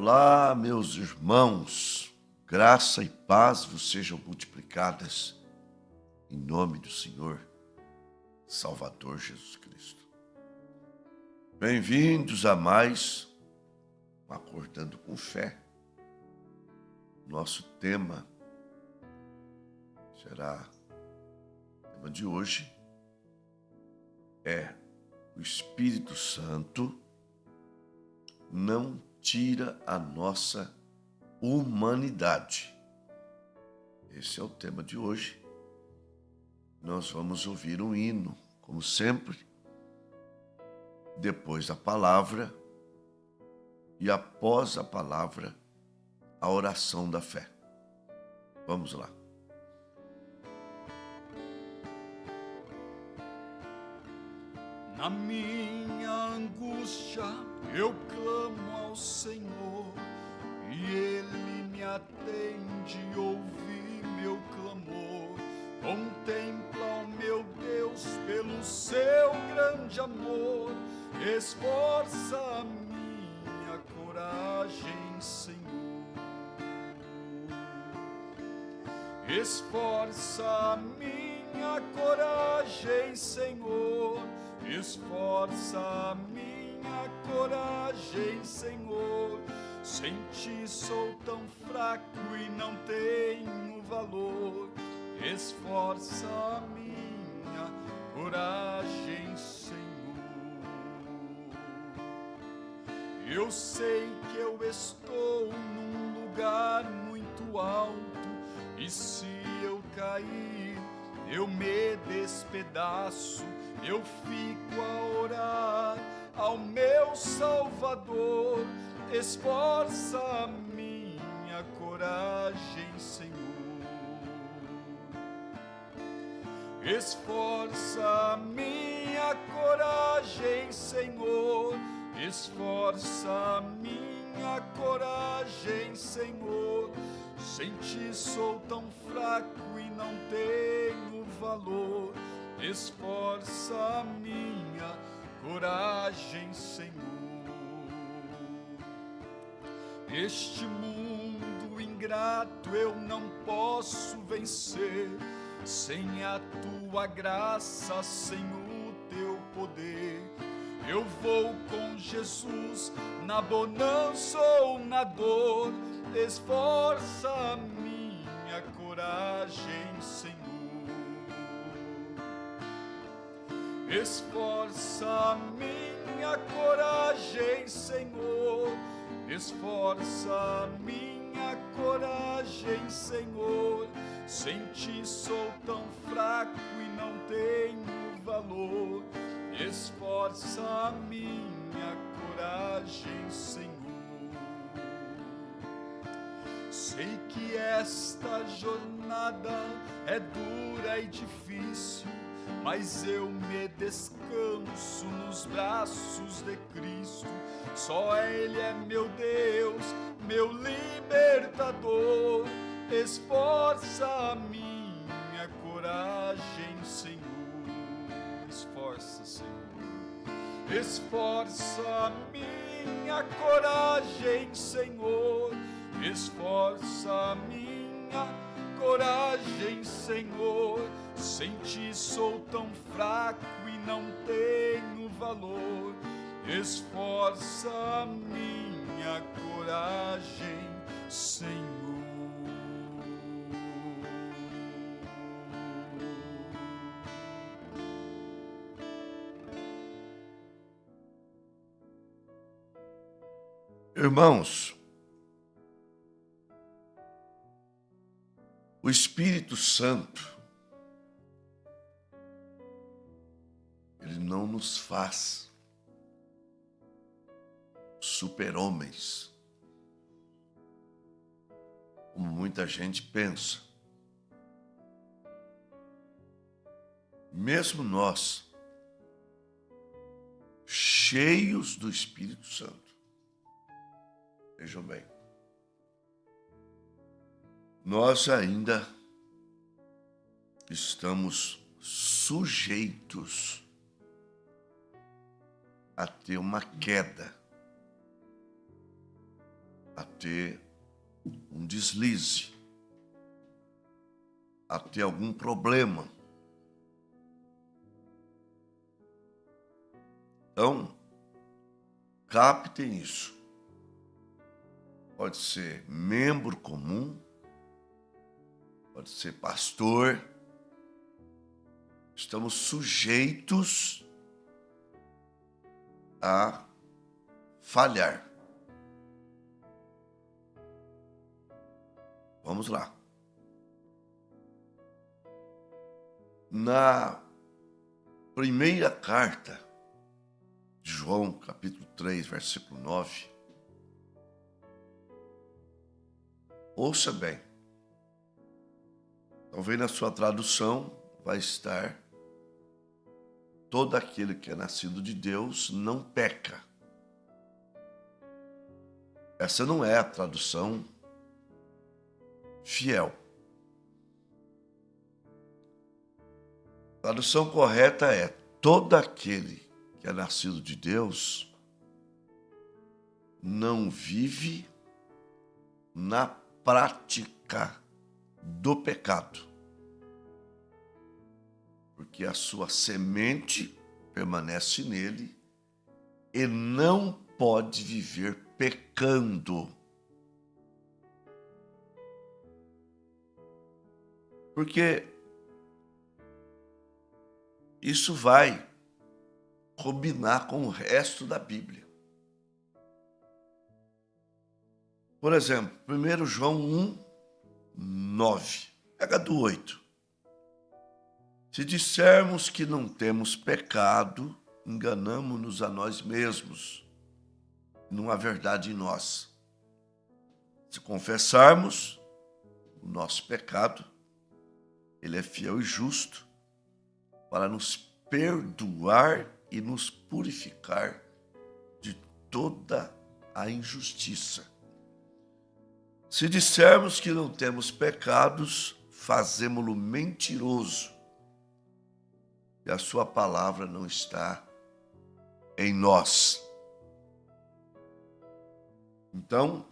Olá, meus irmãos, graça e paz vos sejam multiplicadas em nome do Senhor Salvador Jesus Cristo. Bem-vindos a mais um Acordando com Fé. Nosso tema o tema de hoje é: o Espírito Santo não tira a nossa humanidade. Esse é o tema de hoje. Nós vamos ouvir um hino, como sempre, depois a palavra e após a palavra, a oração da fé. Vamos lá. Na minha angústia eu clamo ao Senhor e Ele me atende, ouve meu clamor. Contempla o meu Deus pelo seu grande amor. Esforça a minha coragem, Senhor. Esforça a minha coragem, Senhor. Esforça a minha coragem, Senhor. Sem ti sou tão fraco e não tenho valor. Esforça a minha coragem, Senhor. Eu sei que eu estou num lugar muito alto, e se eu cair, eu me despedaço. Eu fico a orar ao meu Salvador. Esforça a minha coragem, Senhor. Esforça a minha coragem, Senhor. Esforça a minha coragem, Senhor. Sem ti sou tão fraco e não tenho valor. Esforça a minha coragem, Senhor. Este mundo ingrato eu não posso vencer sem a tua graça, sem o teu poder. Eu vou com Jesus na bonança ou na dor. Esforça a minha coragem, Senhor. Esforça a minha coragem, Senhor. Esforça a minha coragem, Senhor. Sem ti sou tão fraco e não tenho valor. Esforça a minha coragem, Senhor. Sei que esta jornada é dura e difícil, mas eu me descanso nos braços de Cristo. Só Ele é meu Deus, meu libertador. Esforça a minha coragem, Senhor. Esforça, Senhor. Esforça a minha coragem, Senhor. Esforça a minha coragem, Senhor. Sem ti sou tão fraco e não tenho valor. Esforça a minha coragem, Senhor. Irmãos, o Espírito Santo, ele não nos faz super-homens, como muita gente pensa. Mesmo nós, cheios do Espírito Santo, vejam bem, nós ainda estamos sujeitos a ter uma queda. a ter um deslize, a ter algum problema. Então, captem isso. Pode ser membro comum, pode ser pastor. Estamos sujeitos a falhar. Vamos lá. Na primeira carta de João, capítulo 3, versículo 9, ouça bem. Talvez na sua tradução vai estar: todo aquele que é nascido de Deus não peca. Essa não é a tradução fiel. A tradução correta é: todo aquele que é nascido de Deus não vive na prática do pecado, porque a sua semente permanece nele e não pode viver pecando. Porque isso vai combinar com o resto da Bíblia. Por exemplo, 1 João 1, 9. Pega do 8. Se dissermos que não temos pecado, enganamo-nos a nós mesmos. Não há verdade em nós. Se confessarmos o nosso pecado, ele é fiel e justo para nos perdoar e nos purificar de toda a injustiça. Se dissermos que não temos pecados, fazemo-lo mentiroso, e a sua palavra não está em nós. Então,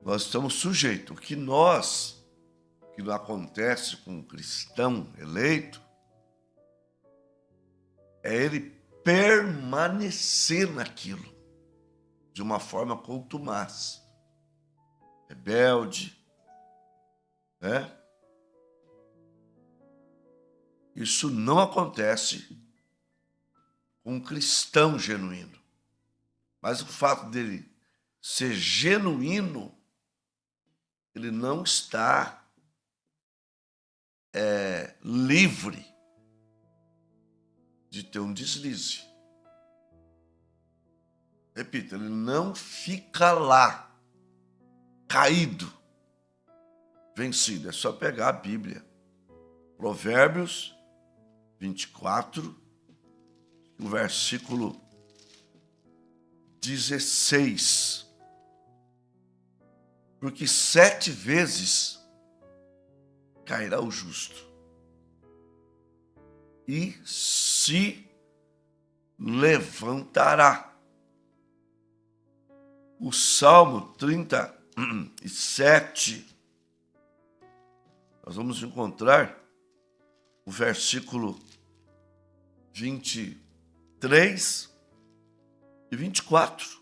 nós estamos sujeitos. O que não acontece com um cristão eleito é ele permanecer naquilo de uma forma contumaz, rebelde, né? Isso não acontece com um cristão genuíno. Mas o fato dele ser genuíno, ele não está livre de ter um deslize. Repito, ele não fica lá, caído, vencido. É só pegar a Bíblia. Provérbios 24, o versículo 16. Porque 7 vezes cairá o justo e se levantará. O Salmo 37, nós vamos encontrar o versículo 23 e 24.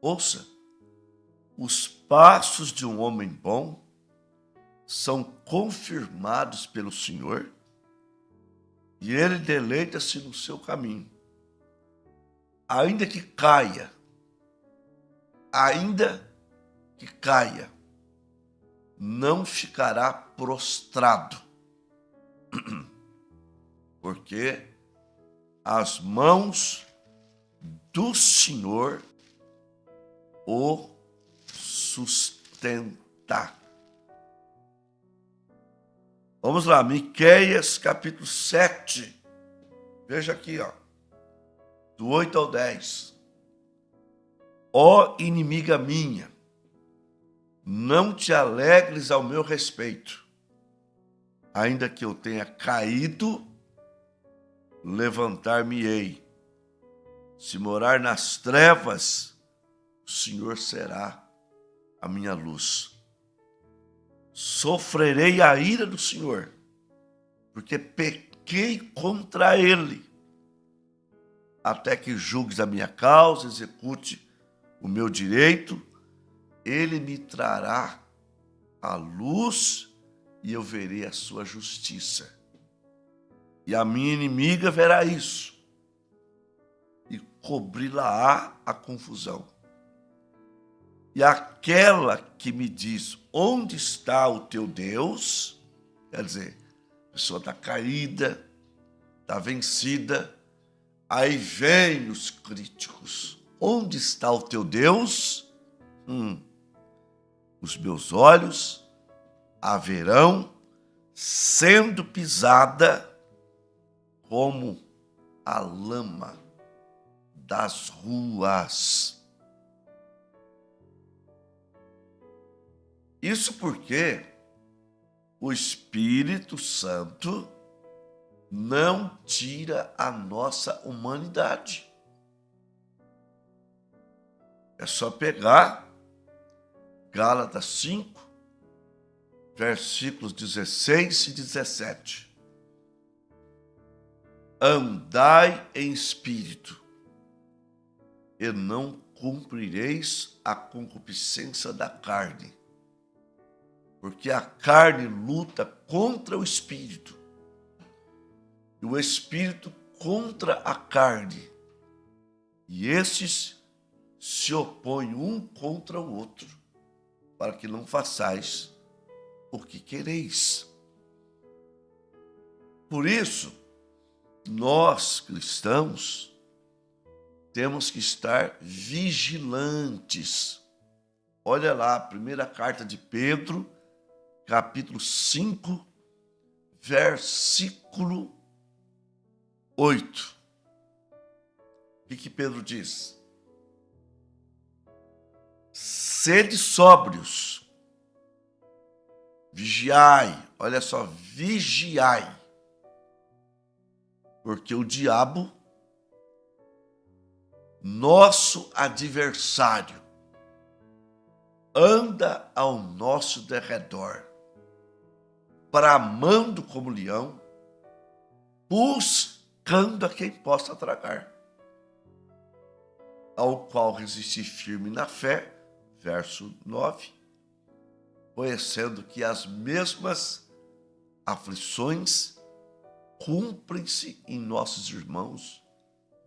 Ouça: os passos de um homem bom são confirmados pelo Senhor, e ele deleita-se no seu caminho. Ainda que caia, não ficará prostrado, porque as mãos do Senhor o sustenta. Vamos lá, Miqueias capítulo 7. Veja aqui, do 8 ao 10. Ó inimiga minha, não te alegres ao meu respeito. Ainda que eu tenha caído, levantar-me-ei. Se morar nas trevas, o Senhor será a minha luz. Sofrerei a ira do Senhor, porque pequei contra ele, até que julgues a minha causa, execute o meu direito. Ele me trará a luz e eu verei a sua justiça. E a minha inimiga verá isso e cobri-la-á a confusão. E aquela que me diz, onde está o teu Deus? Quer dizer, a pessoa está caída, está vencida. Aí vem os críticos. Onde está o teu Deus? Os meus olhos a verão sendo pisada como a lama das ruas. Isso porque o Espírito Santo não tira a nossa humanidade. É só pegar Gálatas 5, versículos 16 e 17. Andai em espírito, e não cumprireis a concupiscência da carne, porque a carne luta contra o espírito, e o espírito contra a carne, e esses se opõem um contra o outro, para que não façais o que quereis. Por isso, nós cristãos temos que estar vigilantes. Olha lá, a primeira carta de Pedro, capítulo 5, versículo 8. O que Pedro diz? Sede sóbrios, vigiai, olha só, vigiai, porque o diabo, nosso adversário, anda ao nosso derredor, bramando como leão, buscando a quem possa tragar, ao qual resistir firme na fé, verso 9, conhecendo que as mesmas aflições cumprem-se em nossos irmãos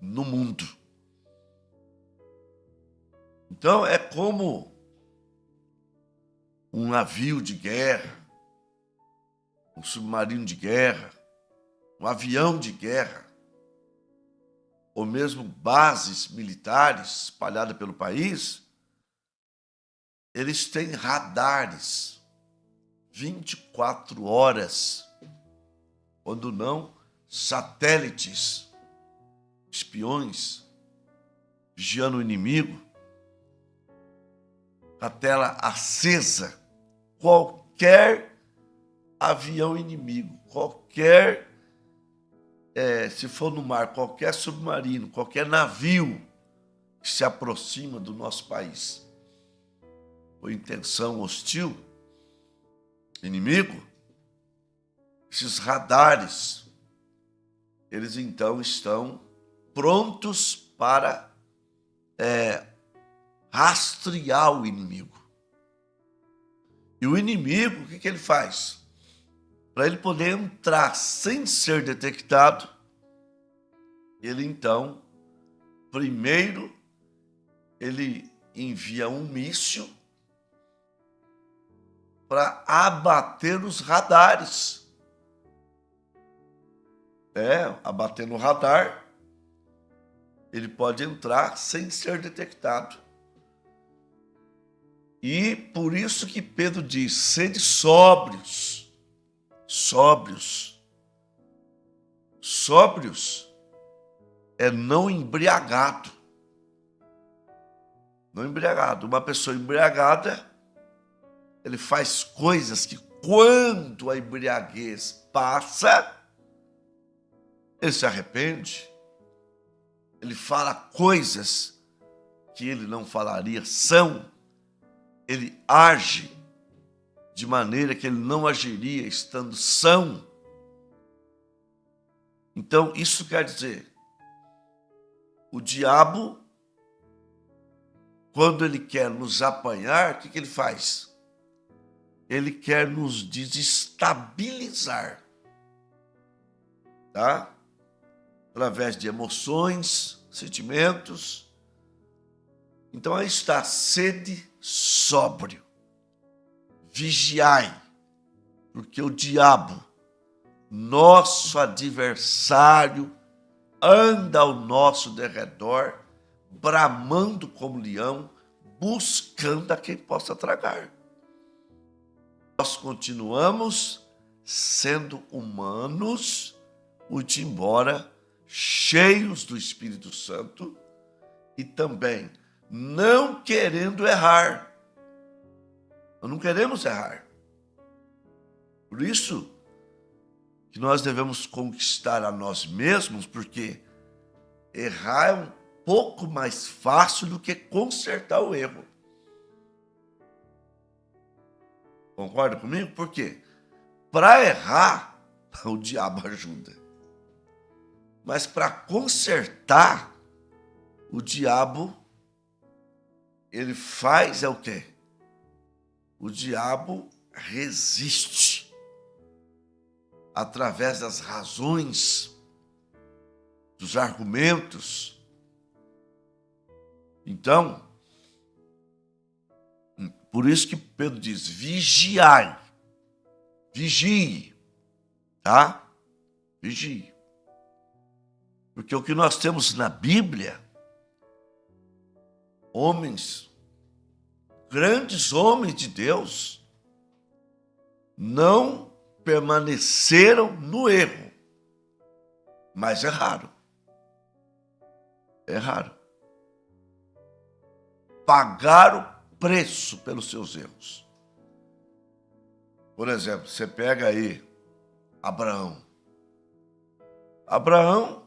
no mundo. Então é como um navio de guerra, um submarino de guerra, um avião de guerra, ou mesmo bases militares espalhadas pelo país. Eles têm radares 24 horas, quando não satélites, espiões, vigiando o inimigo, a tela acesa, qualquer avião inimigo, qualquer, se for no mar, qualquer submarino, qualquer navio que se aproxima do nosso país, com intenção hostil, inimigo, esses radares, eles então estão prontos para rastrear o inimigo. E o inimigo, o que ele faz? Para ele poder entrar sem ser detectado, ele então, primeiro, ele envia um míssil para abater os radares. Abater no radar, ele pode entrar sem ser detectado. E por isso que Pedro diz, sede sóbrios. Sóbrios. Sóbrios é não embriagado. Não embriagado. Uma pessoa embriagada, ele faz coisas que quando a embriaguez passa, ele se arrepende. Ele fala coisas que ele não falaria são, ele age de maneira que ele não agiria estando são. Então, isso quer dizer, o diabo, quando ele quer nos apanhar, o que ele faz? Ele quer nos desestabilizar, tá? Através de emoções, sentimentos. Então aí está, sede sóbrio, vigiai, porque o diabo, nosso adversário, anda ao nosso derredor, bramando como leão, buscando a quem possa tragar. Nós continuamos sendo humanos, muito embora cheios do Espírito Santo e também não querendo errar. Nós não queremos errar. Por isso que nós devemos conquistar a nós mesmos, porque errar é um pouco mais fácil do que consertar o erro. Concorda comigo? Por quê? Para errar, o diabo ajuda. Mas para consertar, o diabo, ele faz o quê? O diabo resiste através das razões, dos argumentos. Então, por isso que Pedro diz, vigiai, vigie, tá? Vigie. Porque o que nós temos na Bíblia, homens, grandes homens de Deus, não permaneceram no erro, mas erraram. Erraram. Pagaram preço pelos seus erros. Por exemplo, você pega aí Abraão. Abraão,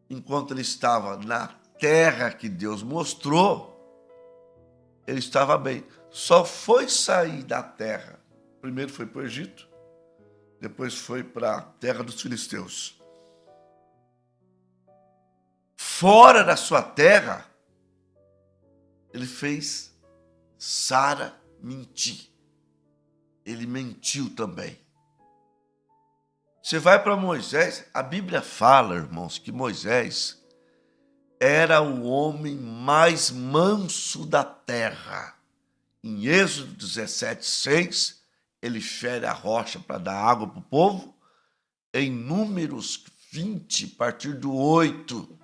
enquanto ele estava na terra que Deus mostrou, ele estava bem. Só foi sair da terra. Primeiro foi para o Egito, depois foi para a terra dos filisteus. Fora da sua terra, ele fez Sara mentir. Ele mentiu também. Você vai para Moisés, a Bíblia fala, irmãos, que Moisés era o homem mais manso da terra. Em Êxodo 17:6, ele fere a rocha para dar água para o povo. Em Números 20, a partir do 8,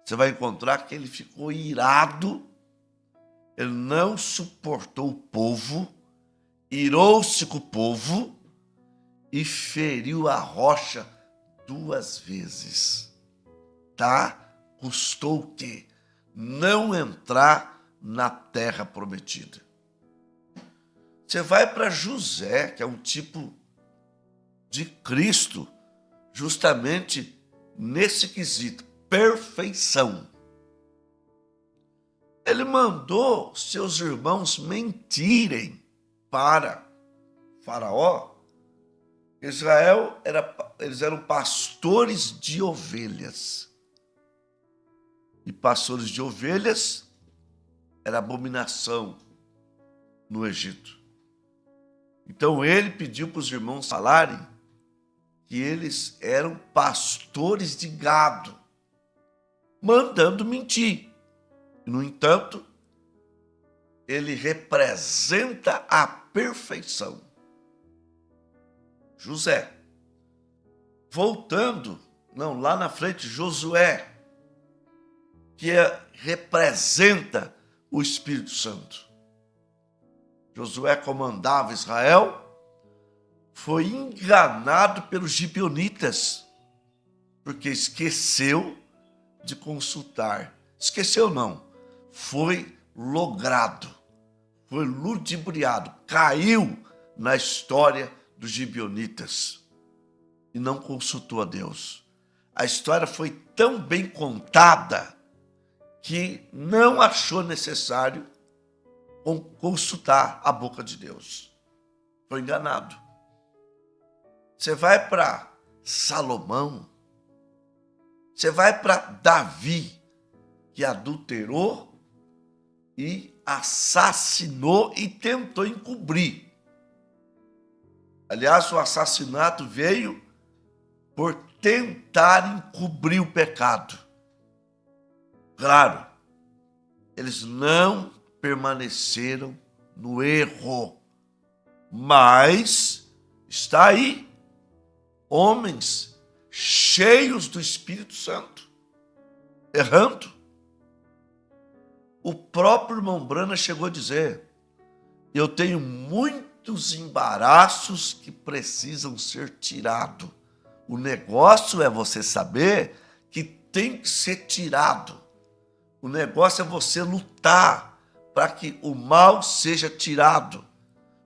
você vai encontrar que ele ficou irado, ele não suportou o povo, irou-se com o povo e feriu a rocha 2 vezes. Tá? Custou o quê? Não entrar na terra prometida. Você vai para José, que é um tipo de Cristo, justamente nesse quesito, perfeição. Ele mandou seus irmãos mentirem para Faraó. Israel, eles eram pastores de ovelhas. E pastores de ovelhas era abominação no Egito. Então ele pediu para os irmãos falarem que eles eram pastores de gado, mandando mentir. No entanto, ele representa a perfeição. José. Voltando, lá na frente, Josué, que representa o Espírito Santo. Josué comandava Israel, foi enganado pelos gibeonitas, porque esqueceu de consultar. Esqueceu não, foi logrado, foi ludibriado, caiu na história dos gibeonitas e não consultou a Deus. A história foi tão bem contada que não achou necessário consultar a boca de Deus. Foi enganado. Você vai para Salomão, você vai para Davi, que adulterou e assassinou e tentou encobrir. Aliás, o assassinato veio por tentar encobrir o pecado. Claro, eles não permaneceram no erro, mas está aí homens cheios do Espírito Santo, errando. O próprio irmão Brana chegou a dizer: eu tenho muitos embaraços que precisam ser tirados. O negócio é você saber que tem que ser tirado. O negócio é você lutar para que o mal seja tirado.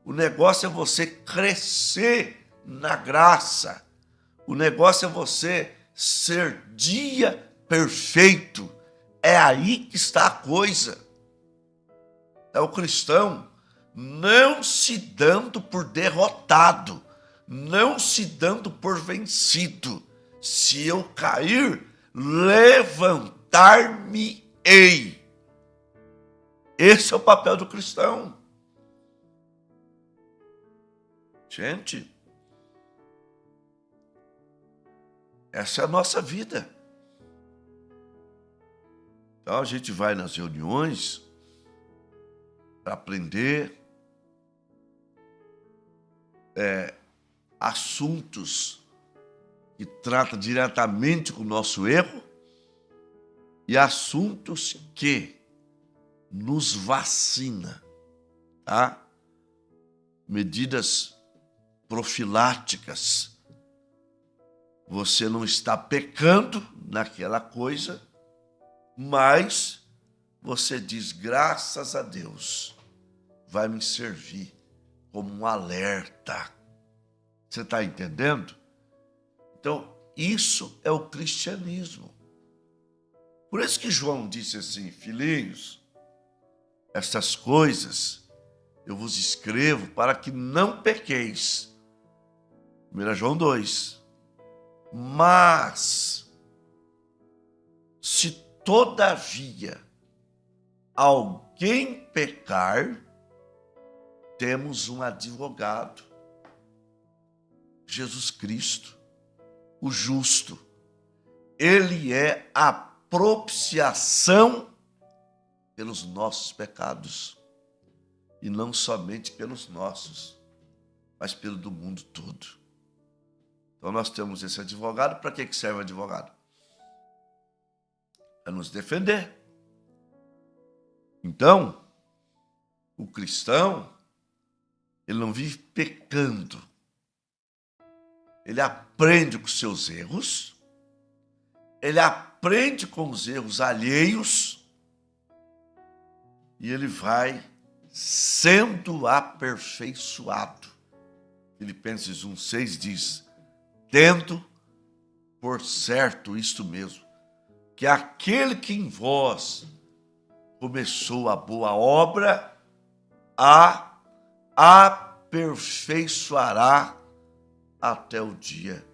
O negócio é você crescer na graça. O negócio é você ser dia perfeito. É aí que está a coisa. É o cristão não se dando por derrotado, não se dando por vencido. Se eu cair, levantar-me-ei. Esse é o papel do cristão. Gente, essa é a nossa vida. Então a gente vai nas reuniões para aprender assuntos que tratam diretamente com o nosso erro e assuntos que nos vacina, tá? Medidas profiláticas. Você não está pecando naquela coisa, mas você diz: graças a Deus, vai me servir como um alerta. Você está entendendo? Então, isso é o cristianismo. Por isso que João disse assim: filhinhos, estas coisas eu vos escrevo para que não pequeis. 1 João 2. Mas, se todavia alguém pecar, temos um advogado, Jesus Cristo, o justo. Ele é a propiciação pelos nossos pecados. E não somente pelos nossos, mas pelo do mundo todo. Então nós temos esse advogado. Para que serve o advogado? Para nos defender. Então, o cristão, ele não vive pecando. Ele aprende com seus erros, ele aprende com os erros alheios e ele vai sendo aperfeiçoado. Filipenses 1,6 diz: tendo por certo isto mesmo, que aquele que em vós começou a boa obra, a aperfeiçoará até o dia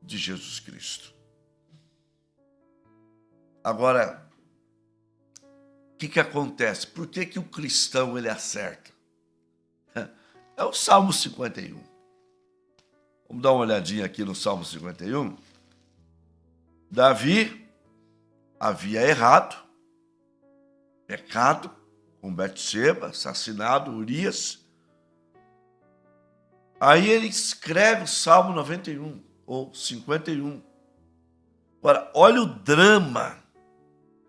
de Jesus Cristo. Agora, o que acontece? Por que o cristão ele acerta? É o Salmo 51. Vamos dar uma olhadinha aqui no Salmo 51. Davi havia pecado com Betseba, assassinado Urias. Aí ele escreve o Salmo 91, ou 51. Agora, olha o drama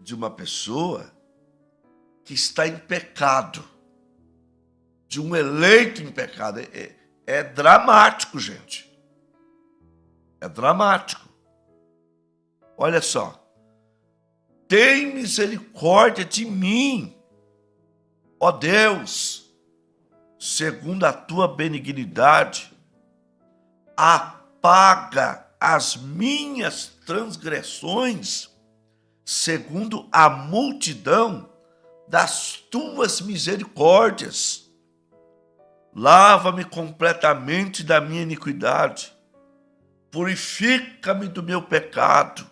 de uma pessoa que está em pecado, de um eleito em pecado. É dramático, gente. É dramático. Olha só. Tem misericórdia de mim, ó Deus, segundo a tua benignidade, apaga as minhas transgressões, segundo a multidão das tuas misericórdias. Lava-me completamente da minha iniquidade, purifica-me do meu pecado,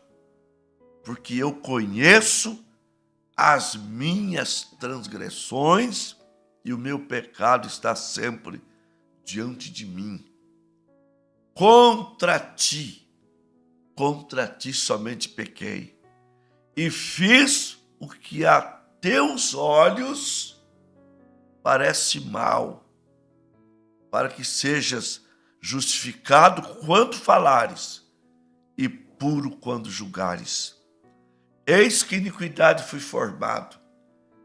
porque eu conheço as minhas transgressões e o meu pecado está sempre diante de mim. Contra ti somente pequei, e fiz o que a teus olhos parece mal, para que sejas justificado quando falares e puro quando julgares. Eis que iniquidade fui formado,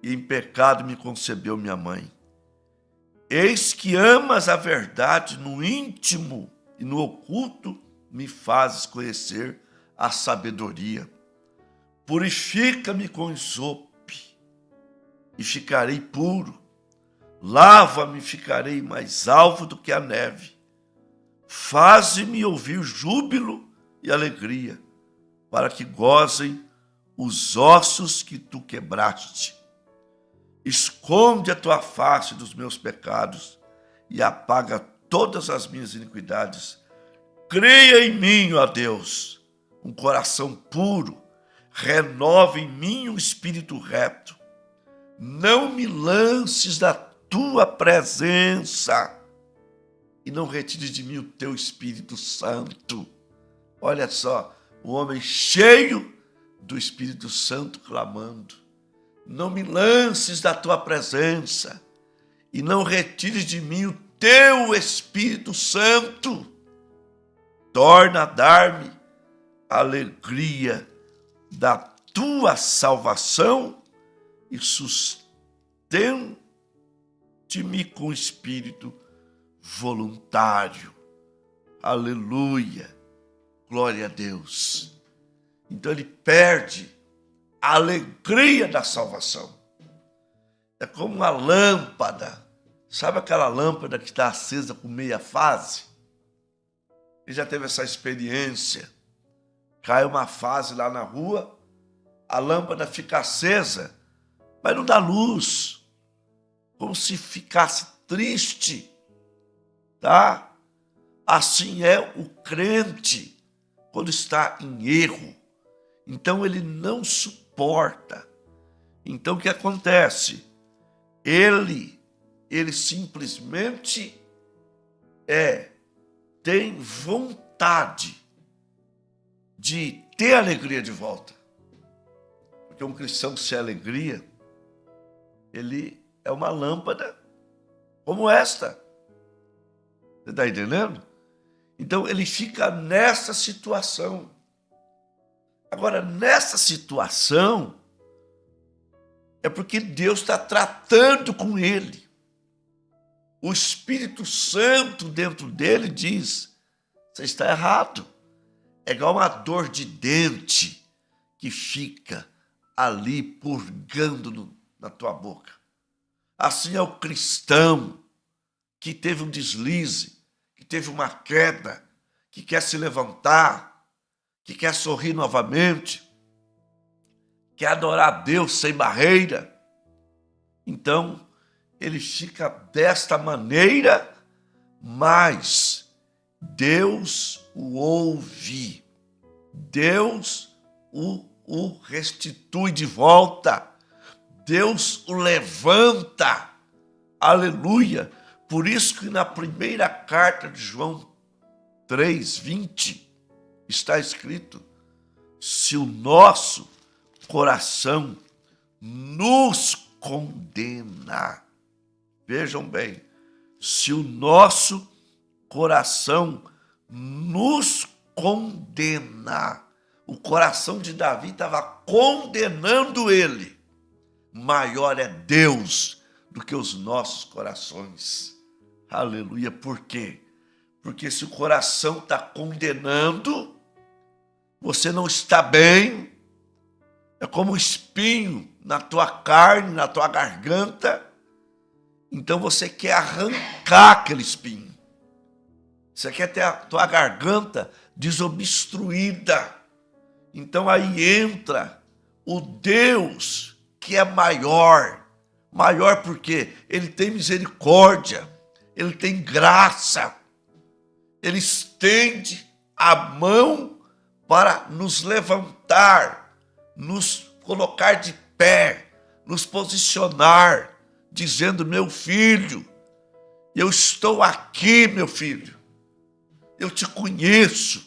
e em pecado me concebeu minha mãe. Eis que amas a verdade no íntimo e no oculto me fazes conhecer a sabedoria. Purifica-me com isope e ficarei puro. Lava-me e ficarei mais alvo do que a neve. Faze-me ouvir júbilo e alegria, para que gozem os ossos que tu quebraste. Esconde a tua face dos meus pecados e apaga todas as minhas iniquidades. Cria em mim, ó Deus, um coração puro. Renova em mim um espírito reto. Não me lances da tua presença e não retires de mim o teu Espírito Santo. Olha só, o homem cheio do Espírito Santo clamando: não me lances da tua presença e não retires de mim o teu Espírito Santo. Torna a dar-me a alegria da tua salvação e sustente-me com espírito voluntário. Aleluia, glória a Deus. Então ele perde a alegria da salvação. É como uma lâmpada. Sabe aquela lâmpada que está acesa com meia fase? Ele já teve essa experiência. Cai uma fase lá na rua, a lâmpada fica acesa, mas não dá luz. Como se ficasse triste, tá? Assim é o crente quando está em erro. Então ele não suporta. Então o que acontece? Ele simplesmente tem vontade de ter alegria de volta. Porque um cristão sem alegria, ele é uma lâmpada como esta. Você está entendendo? Então ele fica nessa situação. Agora, nessa situação, é porque Deus está tratando com ele. O Espírito Santo dentro dele diz: você está errado. É igual uma dor de dente que fica ali purgando na tua boca. Assim é o cristão que teve um deslize, que teve uma queda, que quer se levantar, que quer sorrir novamente, quer adorar a Deus sem barreira. Então, ele fica desta maneira, mas Deus o ouve, Deus o restitui de volta, Deus o levanta, aleluia. Por isso que na primeira carta de João 3:20 está escrito: se o nosso coração nos condena, vejam bem, se o nosso coração nos condena, o coração de Davi estava condenando ele, maior é Deus do que os nossos corações. Aleluia. Por quê? Porque se o coração está condenando, você não está bem, é como um espinho na tua carne, na tua garganta. Então você quer arrancar aquele espinho. Você quer ter a tua garganta desobstruída. Então aí entra o Deus que é maior. Maior porque Ele tem misericórdia, Ele tem graça, Ele estende a mão para nos levantar, nos colocar de pé, nos posicionar, dizendo: meu filho, eu estou aqui, meu filho, eu te conheço,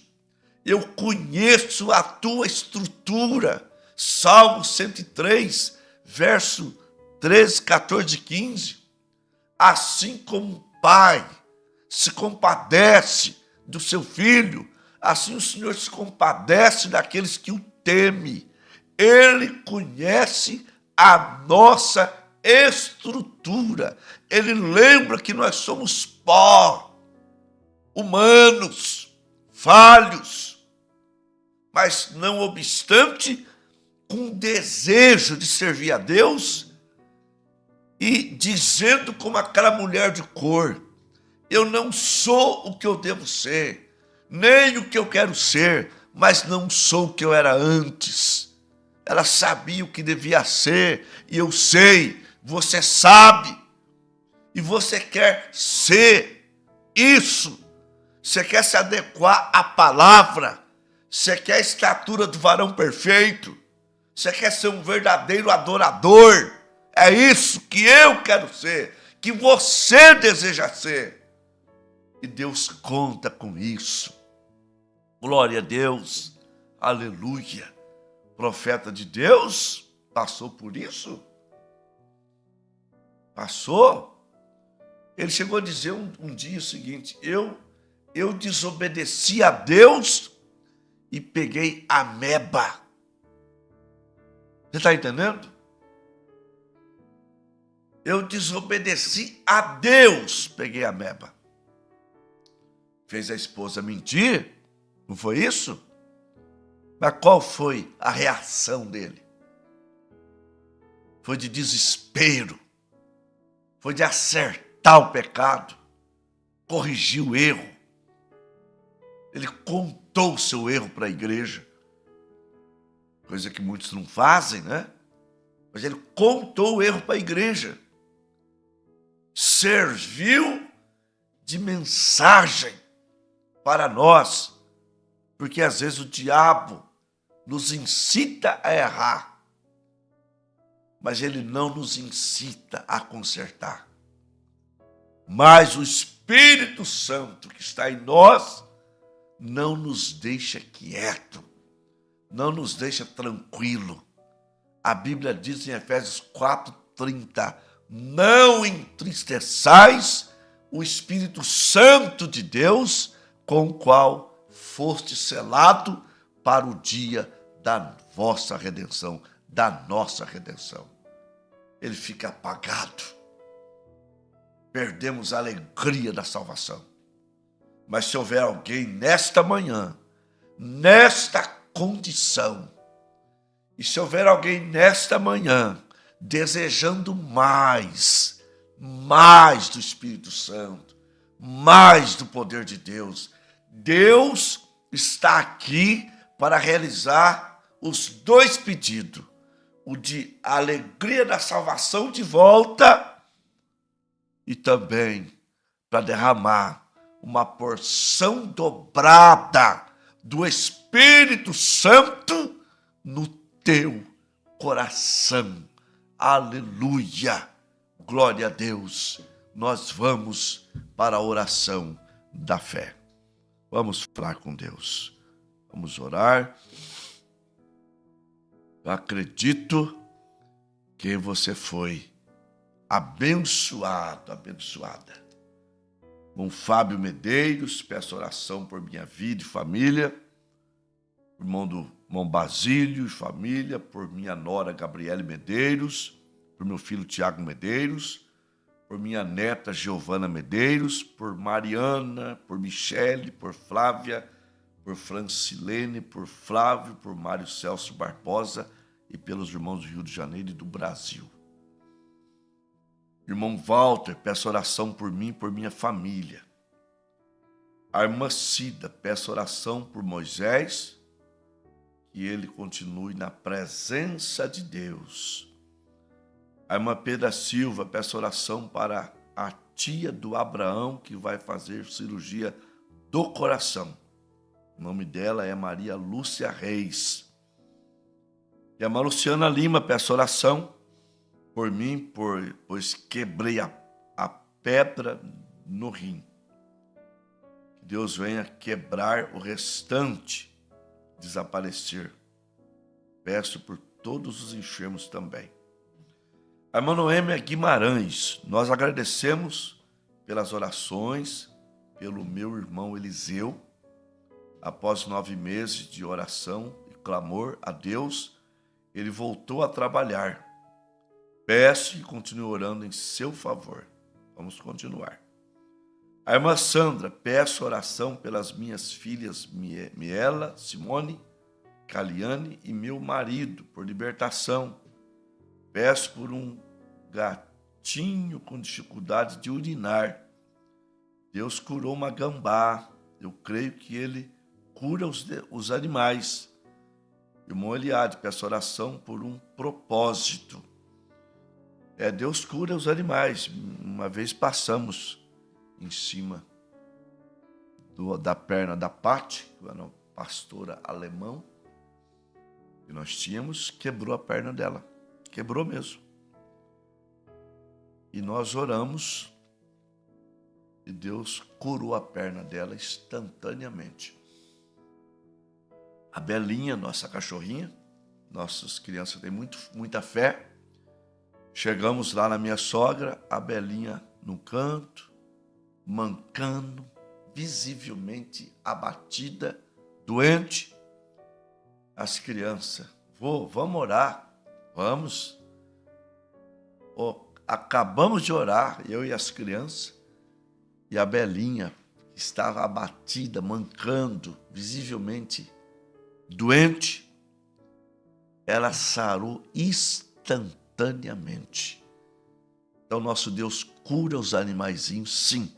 eu conheço a tua estrutura. Salmo 103, verso 13, 14 e 15. Assim como o pai se compadece do seu filho, assim o Senhor se compadece daqueles que o temem. Ele conhece a nossa estrutura. Ele lembra que nós somos pó, humanos, falhos, mas não obstante, com desejo de servir a Deus e dizendo como aquela mulher de cor: eu não sou o que eu devo ser, nem o que eu quero ser, mas não sou o que eu era antes. Ela sabia o que devia ser, e eu sei, você sabe, e você quer ser isso. Você quer se adequar à palavra, você quer a estatura do varão perfeito, você quer ser um verdadeiro adorador. É isso que eu quero ser, que você deseja ser. E Deus conta com isso. Glória a Deus, aleluia. O profeta de Deus passou por isso? Passou. Ele chegou a dizer um dia o seguinte: eu desobedeci a Deus e peguei ameba. Você está entendendo? Eu desobedeci a Deus, peguei ameba. Fez a esposa mentir, não foi isso? Mas qual foi a reação dele? Foi de desespero, foi de acertar o pecado, corrigir o erro. Ele contou o seu erro para a igreja, coisa que muitos não fazem, né? Mas ele contou o erro para a igreja, serviu de mensagem para nós, porque às vezes o diabo nos incita a errar, mas ele não nos incita a consertar. Mas o Espírito Santo que está em nós não nos deixa quieto, não nos deixa tranquilo. A Bíblia diz em Efésios 4:30, não entristeçais o Espírito Santo de Deus, com o qual foste selado para o dia da vossa redenção, da nossa redenção. Ele fica apagado. Perdemos a alegria da salvação. Mas se houver alguém nesta manhã, nesta condição, e se houver alguém nesta manhã desejando mais do Espírito Santo, mais do poder de Deus, Deus está aqui para realizar os dois pedidos: o de alegria da salvação de volta e também para derramar uma porção dobrada do Espírito Santo no teu coração. Aleluia! Glória a Deus! Nós vamos para a oração da fé. Vamos falar com Deus. Vamos orar. Eu acredito que você foi abençoado, abençoada. Com Fábio Medeiros, peço oração por minha vida e família, por irmão Basílio e família, por minha nora Gabriele Medeiros, por meu filho Tiago Medeiros, por minha neta Giovana Medeiros, por Mariana, por Michele, por Flávia, por Francilene, por Flávio, por Mário Celso Barbosa e pelos irmãos do Rio de Janeiro e do Brasil. Irmão Walter, peço oração por mim e por minha família. A irmã Cida, peço oração por Moisés, que ele continue na presença de Deus. A irmã Pedra Silva, peço oração para a tia do Abraão, que vai fazer cirurgia do coração. O nome dela é Maria Lúcia Reis. E a irmã Luciana Lima, peço oração por mim, pois quebrei a pedra no rim. Que Deus venha quebrar o restante, desaparecer. Peço por todos os enfermos também. A irmã Noêmia Guimarães, nós agradecemos pelas orações, pelo meu irmão Eliseu. Após 9 meses de oração e clamor a Deus, ele voltou a trabalhar. Peço e continue orando em seu favor. Vamos continuar. A irmã Sandra, peço oração pelas minhas filhas Miela, Simone, Caliane e meu marido, por libertação. Peço por um gatinho com dificuldade de urinar. Deus curou uma gambá. Eu creio que ele cura os animais. Irmão Eliade, peço oração por um propósito. Deus cura os animais. Uma vez passamos em cima da perna da Pati, que era uma pastora alemão, que nós tínhamos, quebrou a perna dela. Quebrou mesmo. E nós oramos e Deus curou a perna dela instantaneamente. A Belinha, nossa cachorrinha, nossas crianças têm muita fé. Chegamos lá na minha sogra, a Belinha no canto, mancando, visivelmente abatida, doente. As crianças, vamos orar, vamos. Acabamos de orar, eu e as crianças, e a Belinha, que estava abatida, mancando, visivelmente doente, ela sarou instantaneamente. Então, nosso Deus cura os animaizinhos, sim,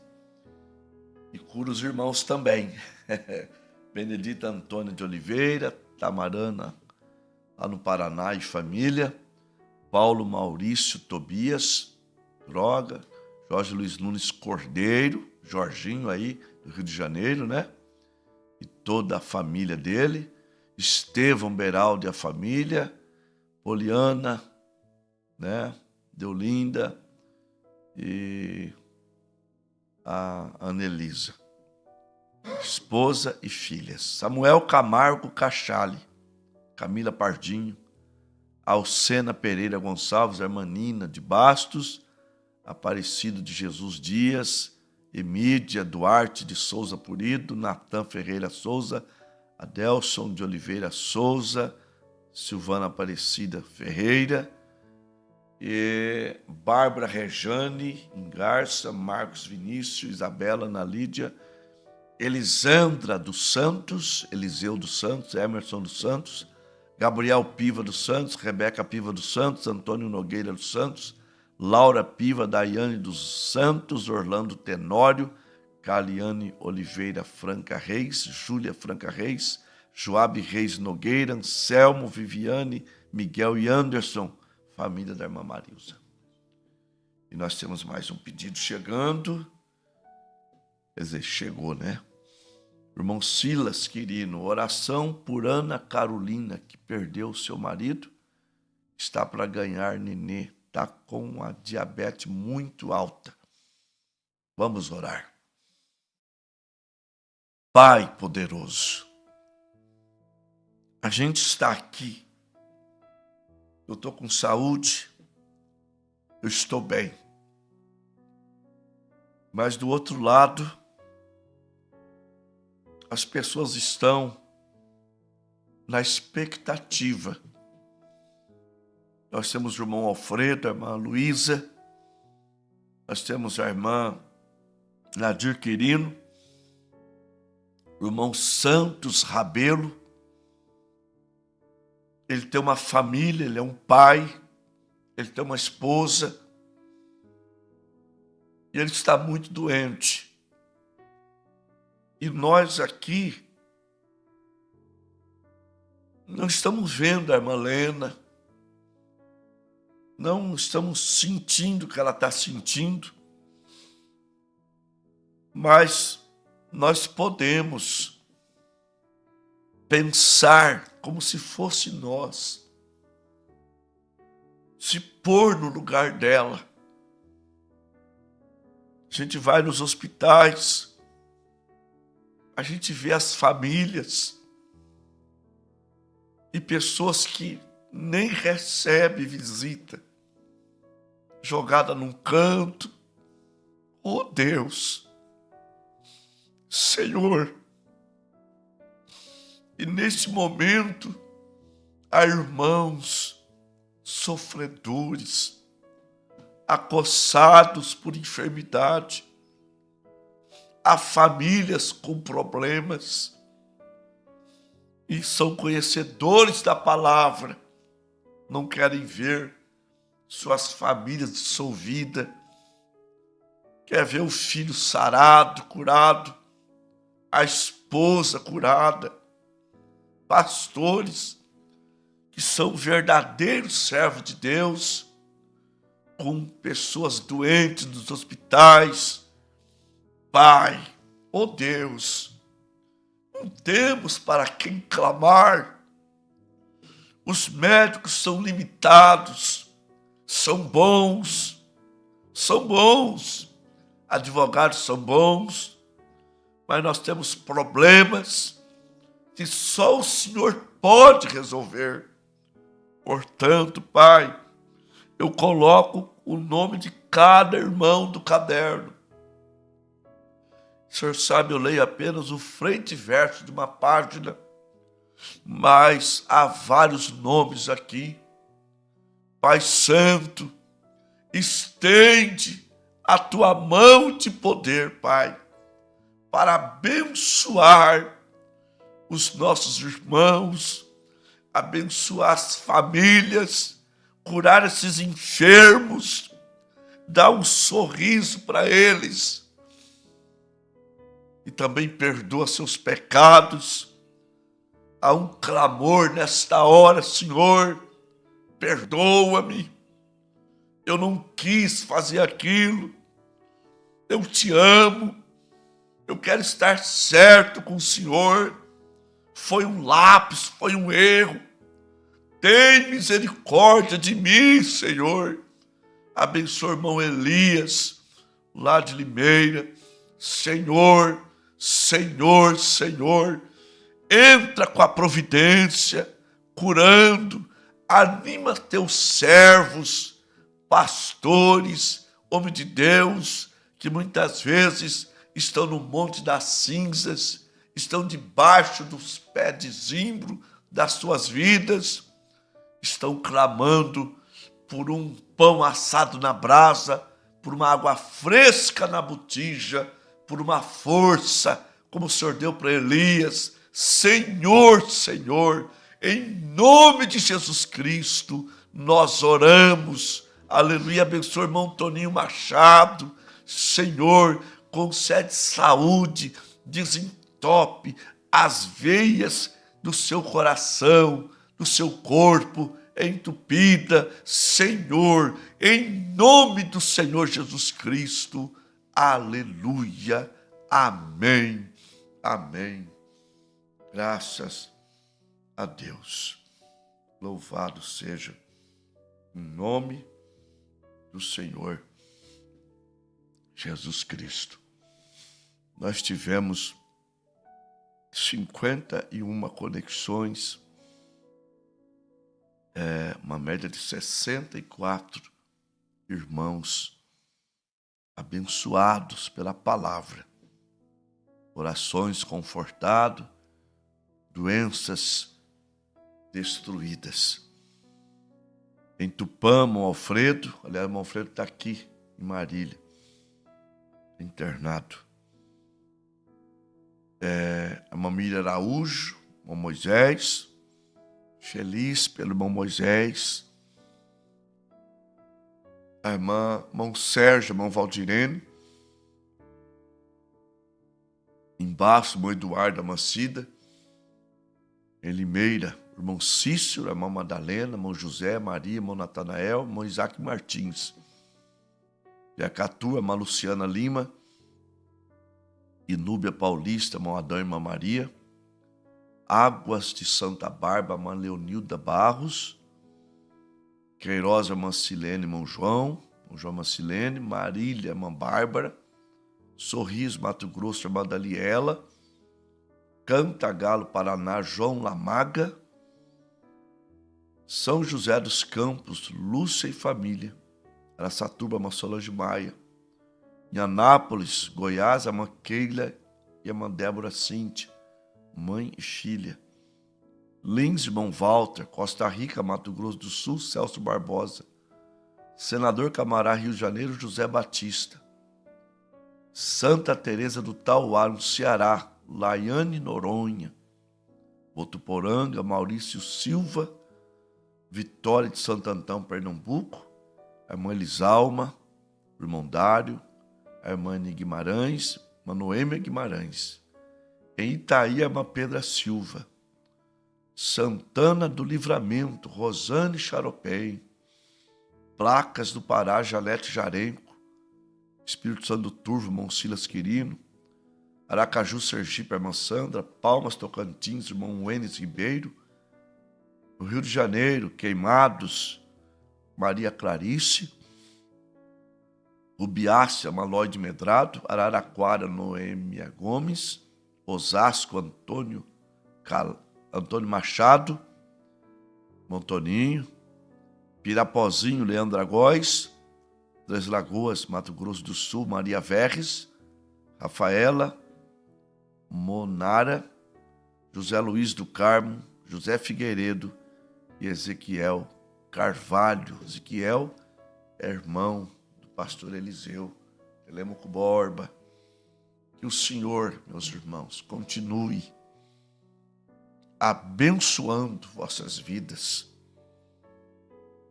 e cura os irmãos também. Benedita Antônia de Oliveira, Tamarana, lá no Paraná, e família. Paulo Maurício Tobias Droga, Jorge Luiz Nunes Cordeiro, Jorginho aí, do Rio de Janeiro, né? E toda a família dele. Estevão Beraldo e a família. Poliana, né? Deolinda e a Anelisa. Esposa e filhas. Samuel Camargo Cachali, Camila Pardinho, Alcena Pereira Gonçalves, Armanina de Bastos, Aparecido de Jesus Dias, Emídia Duarte de Souza Purido, Natan Ferreira Souza, Adelson de Oliveira Souza, Silvana Aparecida Ferreira, e Bárbara Rejane Garça, Marcos Vinícius, Isabela Ana Lídia, Elisandra dos Santos, Eliseu dos Santos, Emerson dos Santos, Gabriel Piva dos Santos, Rebeca Piva dos Santos, Antônio Nogueira dos Santos, Laura Piva, Daiane dos Santos, Orlando Tenório, Caliane Oliveira Franca Reis, Júlia Franca Reis, Joabe Reis Nogueira, Anselmo, Viviane, Miguel e Anderson, família da irmã Marilza. E nós temos mais um pedido chegando. Quer dizer, chegou, né? Irmão Silas Quirino, oração por Ana Carolina, que perdeu seu marido, está para ganhar nenê, está com a diabetes muito alta. Vamos orar. Pai poderoso, a gente está aqui, eu estou com saúde, eu estou bem, mas do outro lado, as pessoas estão na expectativa. Nós temos o irmão Alfredo, a irmã Luísa, nós temos a irmã Nadir Quirino, o irmão Santos Rabelo. Ele tem uma família, ele é um pai, ele tem uma esposa, e ele está muito doente. E nós aqui Não estamos vendo a irmã Lena, não estamos sentindo o que ela está sentindo, mas nós podemos pensar como se fosse nós, se pôr no lugar dela. A gente vai nos hospitais, a gente vê as famílias e pessoas que nem recebem visita, jogada num canto. Oh Deus, Senhor, e neste momento há irmãos sofredores, acossados por enfermidade, há famílias com problemas e são conhecedores da palavra, não querem ver suas famílias dissolvidas, quer ver o filho sarado, curado, a esposa curada, pastores que são verdadeiros servos de Deus, com pessoas doentes nos hospitais. Pai, oh Deus, não temos para quem clamar. Os médicos são limitados, são bons, advogados são bons, mas nós temos problemas que só o Senhor pode resolver. Portanto, Pai, eu coloco o nome de cada irmão do caderno. O Senhor sabe, eu leio apenas o frente e verso de uma página, mas há vários nomes aqui. Pai Santo, estende a tua mão de poder, Pai, para abençoar os nossos irmãos, abençoar as famílias, curar esses enfermos, dar um sorriso para eles. E também perdoa seus pecados. Há um clamor nesta hora, Senhor, perdoa-me. Eu não quis fazer aquilo. Eu te amo. Eu quero estar certo com o Senhor. Foi um lápis, foi um erro. Tem misericórdia de mim, Senhor. Abençoa o irmão Elias, lá de Limeira. Senhor, Senhor, Senhor, entra com a providência, curando, anima teus servos, pastores, homens de Deus, que muitas vezes estão no Monte das Cinzas, estão debaixo dos pés de zimbro das suas vidas, estão clamando por um pão assado na brasa, por uma água fresca na botija, por uma força, como o Senhor deu para Elias. Senhor, Senhor, em nome de Jesus Cristo, nós oramos. Aleluia, abençoa o irmão Toninho Machado. Senhor, concede saúde, desentope as veias do seu coração, do seu corpo entupida. Senhor, em nome do Senhor Jesus Cristo. Aleluia, amém, amém. Graças a Deus. Louvado seja o nome do Senhor Jesus Cristo. Nós tivemos 51 conexões, uma média de 64 irmãos abençoados pela palavra, corações confortados, doenças destruídas. Em Tupã, irmão Alfredo, aliás, o irmão Alfredo está aqui em Marília, internado. A irmã Miriam Araújo, irmão Moisés, feliz pelo irmão Moisés. A irmão Sérgio, irmão Valdirene. Embaixo, irmão Eduardo Amancida. Em Limeira, irmão Cícero, irmã Madalena, irmão José, Maria, irmão Natanael, irmão Isaac Martins. Piacatu, irmã Luciana Lima, Inúbia Paulista, irmão Adão e irmã Maria. Águas de Santa Bárbara, irmã Leonilda Barros. Queiroz, irmã Silene, irmão João Macilene. Marília, irmã Bárbara. Sorriso, Mato Grosso, irmã Daliela. Cantagalo, Paraná, João Lamaga. São José dos Campos, Lúcia e família. Araçatuba, irmã Solange Maia. Em Anápolis, Goiás, a irmã Keila e a irmã Débora Cinti, mãe e filha. Lins, irmão Walter. Costa Rica, Mato Grosso do Sul, Celso Barbosa. Senador Camará, Rio de Janeiro, José Batista. Santa Teresa do Tauá, no Ceará, Laiane Noronha. Votuporanga, Maurício Silva. Vitória de Santo Antão, Pernambuco. A irmã Elisalma, o irmão Dário. A irmã Anne Guimarães, a Noêmia Guimarães. Em Itaí, a irmã Pedra Silva. Santana do Livramento, Rosane Charopem. Placas do Pará, Janete Jarenco. Espírito Santo do Turvo, irmão Silas Quirino. Aracaju, Sergipe, irmã Sandra. Palmas, Tocantins, irmão Wênis Ribeiro. No Rio de Janeiro, Queimados, Maria Clarice. Ubiácia, Malóide Medrado. Araraquara, Noêmia Gomes. Osasco, Antônio Machado. Montoninho. Pirapozinho, Leandra Góes. Três Lagoas, Mato Grosso do Sul, Maria Verres. Rafaela. Monara. José Luiz do Carmo. José Figueiredo e Ezequiel Carvalho. Ezequiel é irmão do pastor Eliseu Telêmaco Borba. Que o Senhor, meus irmãos, continue abençoando vossas vidas,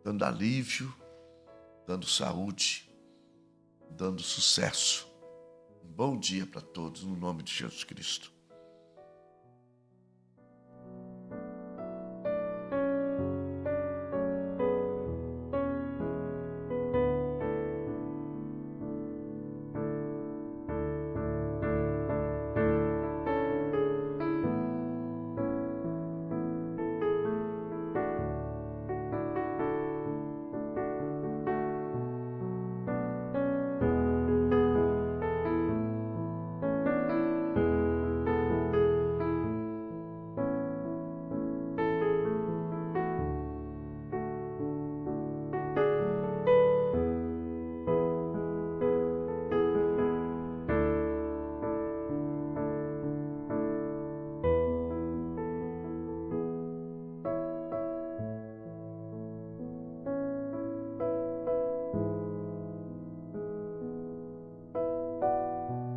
dando alívio, dando saúde, dando sucesso. Um bom dia para todos, no nome de Jesus Cristo.